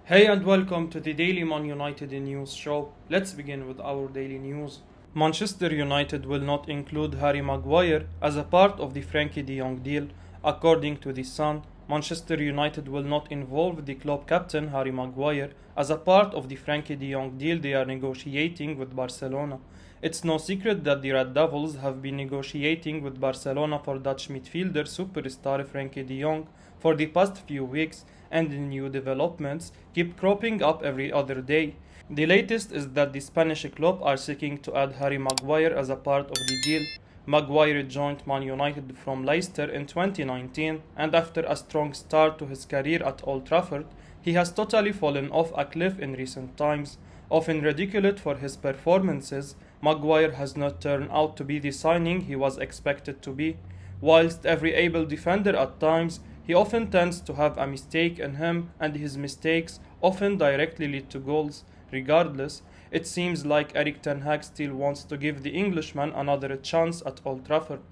Hey and welcome to the Daily Man United News Show. Let's begin with our daily news. Manchester United will not include Harry Maguire as a part of the Frankie De Young deal. According to The Sun, Manchester United will not involve the club captain Harry Maguire as a part of the Frankie De Young deal they are negotiating with Barcelona. It's no secret that the Red Devils have been negotiating with Barcelona for Dutch midfielder superstar Frenkie De Jong for the past few weeks, and the new developments keep cropping up every other day. The latest is that the Spanish club are seeking to add Harry Maguire as a part of the deal. Maguire joined Man United from Leicester in 2019, and after a strong start to his career at Old Trafford, he has totally fallen off a cliff in recent times. Often ridiculed for his performances, Maguire has not turned out to be the signing he was expected to be. Whilst every able defender at times, he often tends to have a mistake in him, and his mistakes often directly lead to goals. Regardless, it seems like Erik ten Hag still wants to give the Englishman another chance at Old Trafford.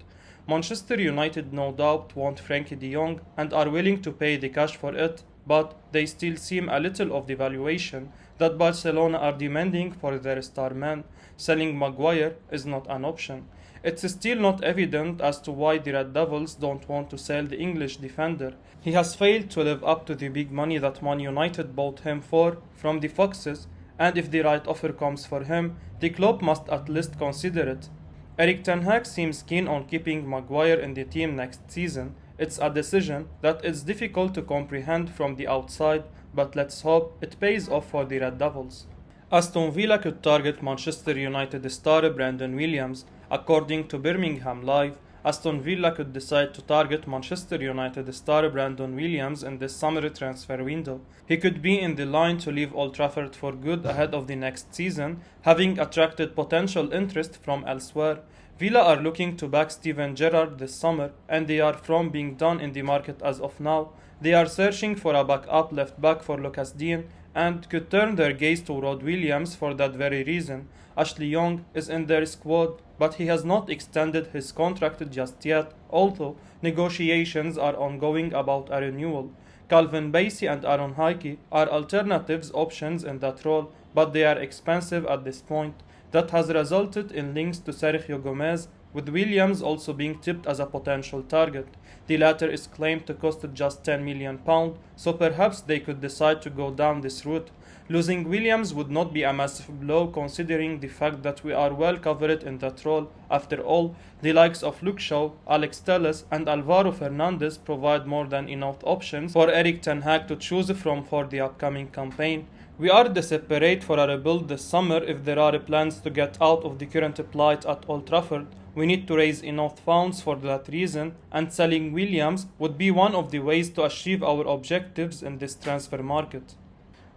Manchester United no doubt want Frankie De Young and are willing to pay the cash for it, but they still seem a little of the valuation that Barcelona are demanding for their star man. Selling Maguire is not an option. It's still not evident as to why the Red Devils don't want to sell the English defender. He has failed to live up to the big money that Man United bought him for from the Foxes, and if the right offer comes for him, the club must at least consider it. Erik ten Hag seems keen on keeping Maguire in the team next season. It's a decision that is difficult to comprehend from the outside, but let's hope it pays off for the Red Devils. Aston Villa could target Manchester United star Brandon Williams. According to Birmingham Live, Aston Villa could decide to target Manchester United star Brandon Williams in this summer transfer window. He could be in the line to leave Old Trafford for good ahead of the next season, having attracted potential interest from elsewhere. Villa are looking to back Steven Gerrard this summer, and they are from being done in the market as of now. They are searching for a backup left back for Lucas Digne and could turn their gaze to Rod Williams for that very reason. Ashley Young is in their squad, but he has not extended his contract just yet, although negotiations are ongoing about a renewal. Calvin Bassey and Aaron Hickey are alternatives options in that role, but they are expensive at this point. That has resulted in links to Sergio Gomez, with Williams also being tipped as a potential target. The latter is claimed to cost just £10 million, so perhaps they could decide to go down this route. Losing Williams would not be a massive blow considering the fact that we are well covered in that role. After all, the likes of Luke Shaw, Alex Telles and Alvaro Fernandez provide more than enough options for Erik ten Hag to choose from for the upcoming campaign. We are desperate for a rebuild this summer if there are plans to get out of the current plight at Old Trafford. We need to raise enough funds for that reason, and selling Williams would be one of the ways to achieve our objectives in this transfer market.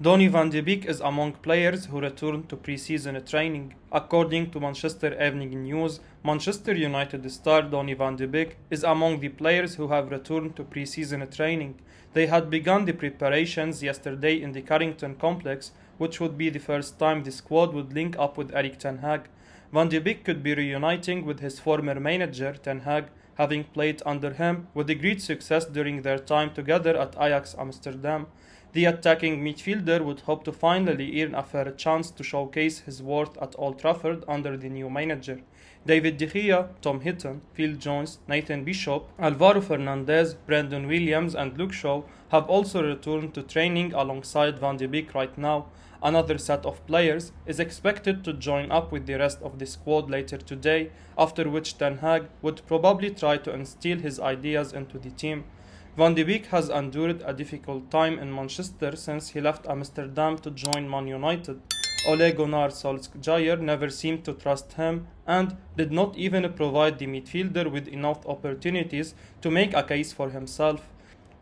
Donny van de Beek is among players who returned to preseason training. According to Manchester Evening News, Manchester United star Donny van de Beek is among the players who have returned to preseason training. They had begun the preparations yesterday in the Carrington complex, which would be the first time the squad would link up with Erik ten Hag. Van de Beek could be reuniting with his former manager Ten Hag, having played under him with great success during their time together at Ajax Amsterdam. The attacking midfielder would hope to finally earn a fair chance to showcase his worth at Old Trafford under the new manager. David De Gea, Tom Hinton, Phil Jones, Nathan Bishop, Alvaro Fernandez, Brandon Williams and Luke Shaw have also returned to training alongside Van de Beek right now. Another set of players is expected to join up with the rest of the squad later today, after which Ten Hag would probably try to instill his ideas into the team. Van de Beek has endured a difficult time in Manchester since he left Amsterdam to join Man United. Ole Gunnar Solskjaer never seemed to trust him and did not even provide the midfielder with enough opportunities to make a case for himself.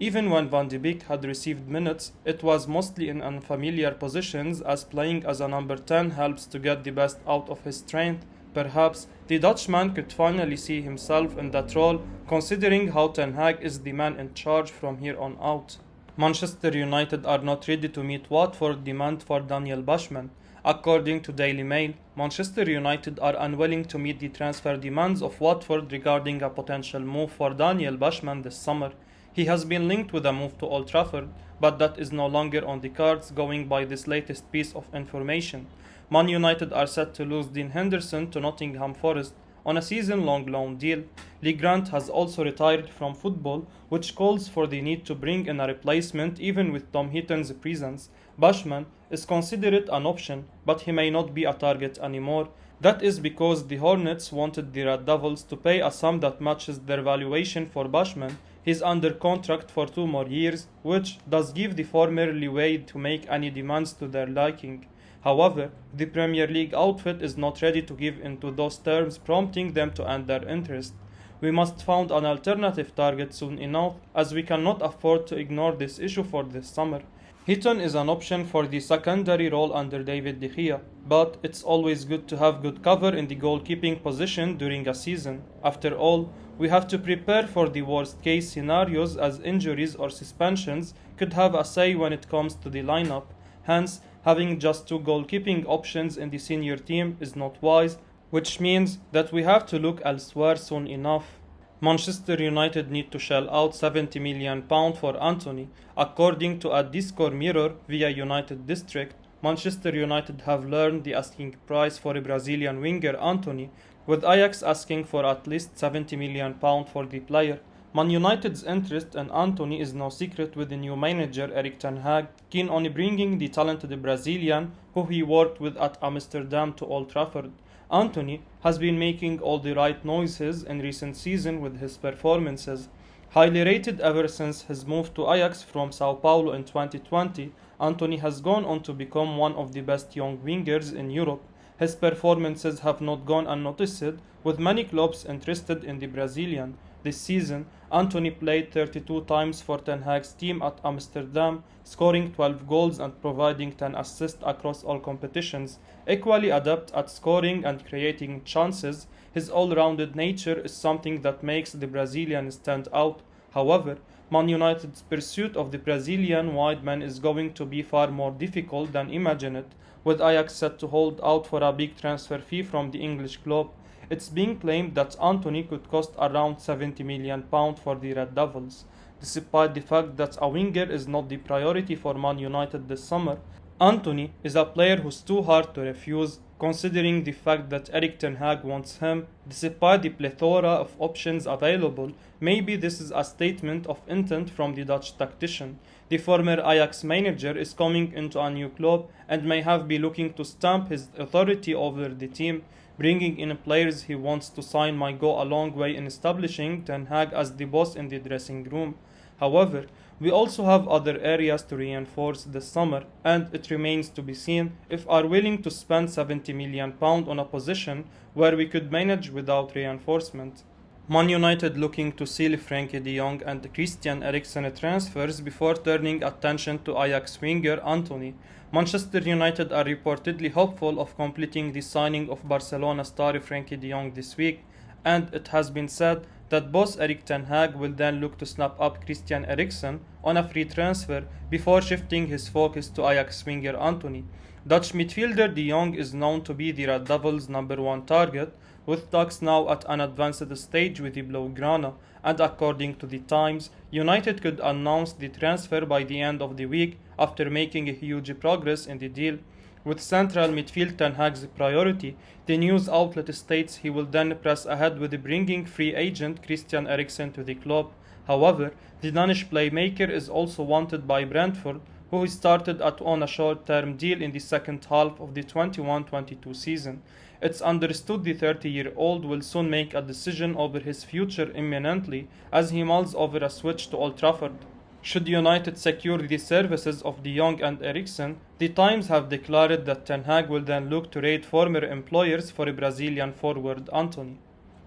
Even when Van de Beek had received minutes, it was mostly in unfamiliar positions, as playing as a number 10 helps to get the best out of his strength. Perhaps the Dutchman could finally see himself in that role, considering how Ten Hag is the man in charge from here on out. Manchester United are not ready to meet Watford demand for Daniel Bachmann. According to Daily Mail, Manchester United are unwilling to meet the transfer demands of Watford regarding a potential move for Daniel Bushman this summer. He has been linked with a move to Old Trafford, but that is no longer on the cards going by this latest piece of information. Man United are set to lose Dean Henderson to Nottingham Forest on a season-long loan deal. Lee Grant has also retired from football, which calls for the need to bring in a replacement even with Tom Heaton's presence. Bachmann is considered an option, but he may not be a target anymore. That is because the Hornets wanted the Red Devils to pay a sum that matches their valuation for Bushman. He's under contract for 2 more years, which does give the former leeway to make any demands to their liking. However, the Premier League outfit is not ready to give in to those terms, prompting them to end their interest. We must find an alternative target soon enough, as we cannot afford to ignore this issue for this summer. Heaton is an option for the secondary role under David De Gea, but it's always good to have good cover in the goalkeeping position during a season. After all, we have to prepare for the worst case scenarios, as injuries or suspensions could have a say when it comes to the lineup. Hence, having just 2 goalkeeping options in the senior team is not wise, which means that we have to look elsewhere soon enough. Manchester United need to shell out £70 million for Antony. According to a Discord mirror via United District, Manchester United have learned the asking price for a Brazilian winger Antony, with Ajax asking for at least £70 million for the player. Man United's interest in Antony is no secret, with the new manager Erik ten Hag keen on bringing the talented Brazilian who he worked with at Amsterdam to Old Trafford. Antony has been making all the right noises in recent season with his performances. Highly rated ever since his move to Ajax from Sao Paulo in 2020, Antony has gone on to become one of the best young wingers in Europe. His performances have not gone unnoticed, with many clubs interested in the Brazilian. This season, Antony played 32 times for Ten Hag's team at Amsterdam, scoring 12 goals and providing 10 assists across all competitions. Equally adept at scoring and creating chances, his all-rounded nature is something that makes the Brazilian stand out. However, Man United's pursuit of the Brazilian wide man is going to be far more difficult than imagined, with Ajax set to hold out for a big transfer fee from the English club. It's being claimed that Antony could cost around £70 million for the Red Devils. Despite the fact that a winger is not the priority for Man United this summer, Antony is a player who's too hard to refuse, considering the fact that Erik ten Hag wants him. Despite the plethora of options available, maybe this is a statement of intent from the Dutch tactician. The former Ajax manager is coming into a new club and may have been looking to stamp his authority over the team. Bringing in players he wants to sign might go a long way in establishing Ten Hag as the boss in the dressing room. However, we also have other areas to reinforce this summer, and it remains to be seen if we are willing to spend £70 million on a position where we could manage without reinforcement. Man United looking to seal Frenkie De Jong and Christian Eriksen transfers before turning attention to Ajax winger Antony. Manchester United are reportedly hopeful of completing the signing of Barcelona star Frenkie De Jong this week, and it has been said that boss Erik ten Hag will then look to snap up Christian Eriksen on a free transfer before shifting his focus to Ajax winger Antony. Dutch midfielder De Jong is known to be the Red Devils' #1 target, with talks now at an advanced stage with the Blaugrana, and according to the Times, United could announce the transfer by the end of the week after making a huge progress in the deal. With central midfield Ten Hag's priority, the news outlet states he will then press ahead with bringing free agent Christian Eriksen to the club. However, the Danish playmaker is also wanted by Brentford, who started on a short-term deal in the second half of the 21-22 season. It's understood the 30-year-old will soon make a decision over his future imminently, as he mulls over a switch to Old Trafford. Should United secure the services of De Jong and Eriksen, the Times have declared that Ten Hag will then look to raid former employers for a Brazilian forward Antony.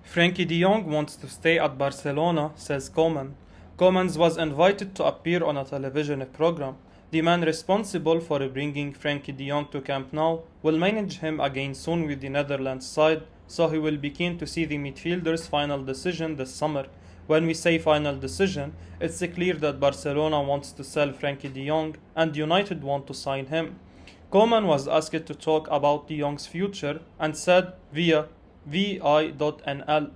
Frankie De Young wants to stay at Barcelona, says Koeman. Koeman was invited to appear on a television program. The man responsible for bringing Frenkie De Jong to Camp Nou will manage him again soon with the Netherlands side, so he will be keen to see the midfielder's final decision this summer. When we say final decision, it's clear that Barcelona wants to sell Frenkie De Jong and United want to sign him. Koeman was asked to talk about De Jong's future and said via vi.nl,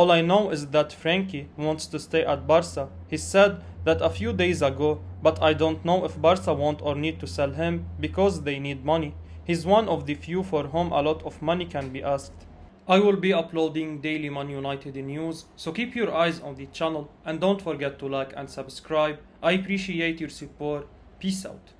All I know is that Frankie wants to stay at Barca. He said that a few days ago, but I don't know if Barca want or need to sell him because they need money. He's one of the few for whom a lot of money can be asked. I will be uploading daily Man United news, so keep your eyes on the channel and don't forget to like and subscribe. I appreciate your support. Peace out.